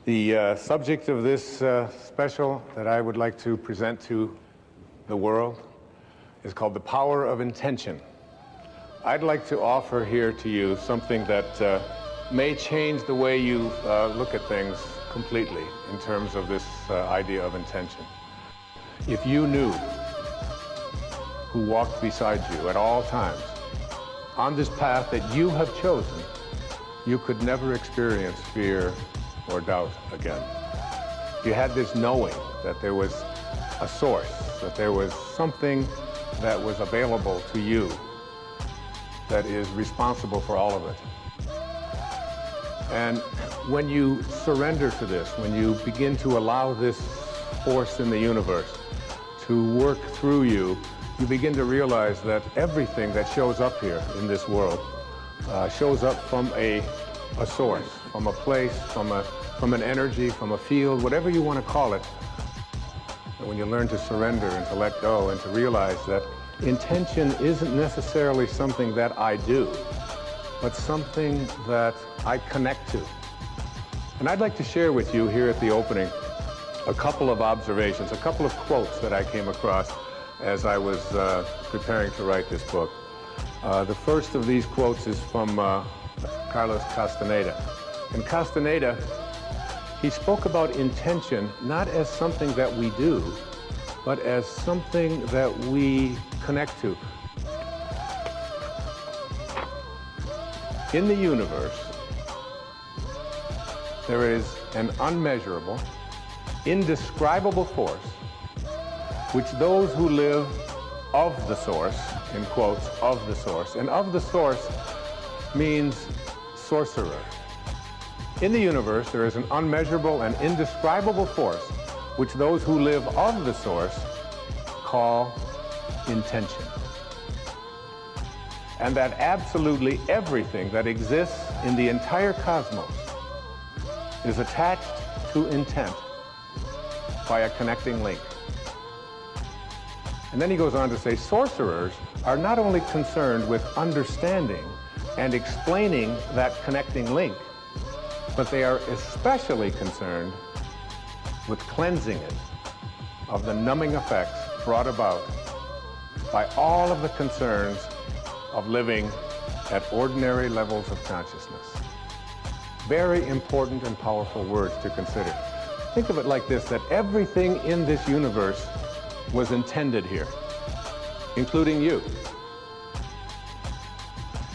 The subject of this special that I would like to present to the world is called The Power of Intention. I'd like to offer here to you something that may change the way you look at things completely in terms of this idea of intention. If you knew who walked beside you at all times on this path that you have chosen, you could never experience fear or doubt again. You had this knowing that there was a source, that there was something that was available to you that is responsible for all of it. And when you surrender to this, when you begin to allow this force in the universe to work through you, you begin to realize that everything that shows up here in this world shows up from a source, from a place, from an energy, from a field, whatever you want to call it. And when you learn to surrender and to let go and to realize that intention isn't necessarily something that I do, but something that I connect to. And I'd like to share with you here at the opening a couple of observations, a couple of quotes that I came across as I was preparing to write this book. The first of these quotes is from Carlos Castaneda. And Castaneda, he spoke about intention not as something that we do, but as something that we connect to. In the universe, there is an unmeasurable, indescribable force which those who live of the source, in quotes, of the source, and of the source means sorcerer. In the universe, there is an unmeasurable and indescribable force which those who live of the source call intention. And that absolutely everything that exists in the entire cosmos is attached to intent by a connecting link. And then he goes on to say, sorcerers are not only concerned with understanding and explaining that connecting link, but they are especially concerned with cleansing it of the numbing effects brought about by all of the concerns of living at ordinary levels of consciousness. Very important and powerful words to consider. Think of it like this, that everything in this universe was intended here, including you.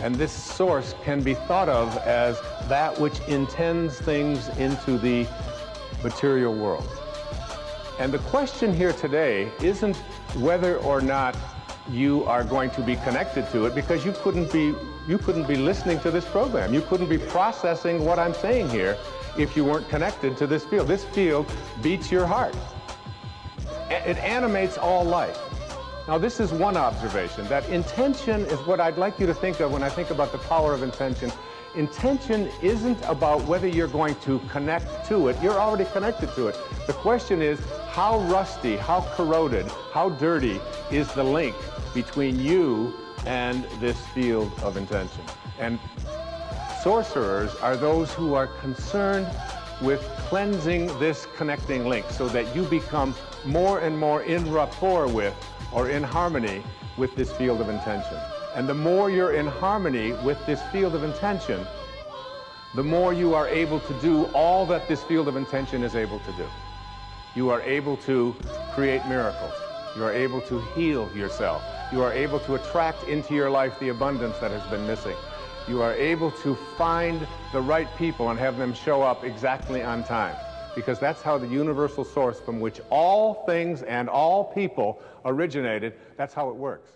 And this source can be thought of as that which intends things into the material world. And the question here today isn't whether or not you are going to be connected to it, because you couldn't be listening to this program. You couldn't be processing what I'm saying here if you weren't connected to this field. This field beats your heart. It animates all life. Now, this is one observation, that intention is what I'd like you to think of when I think about the power of intention. Intention isn't about whether you're going to connect to it. You're already connected to it. The question is, how rusty, how corroded, how dirty is the link between you and this field of intention? And sorcerers are those who are concerned with cleansing this connecting link so that you become more and more in rapport with, or in harmony with, this field of intention. And the more you're in harmony with this field of intention, the more you are able to do all that this field of intention is able to do. You are able to create miracles. You are able to heal yourself. You are able to attract into your life the abundance that has been missing. You are able to find the right people and have them show up exactly on time, because that's how the universal source from which all things and all people originated, that's how it works.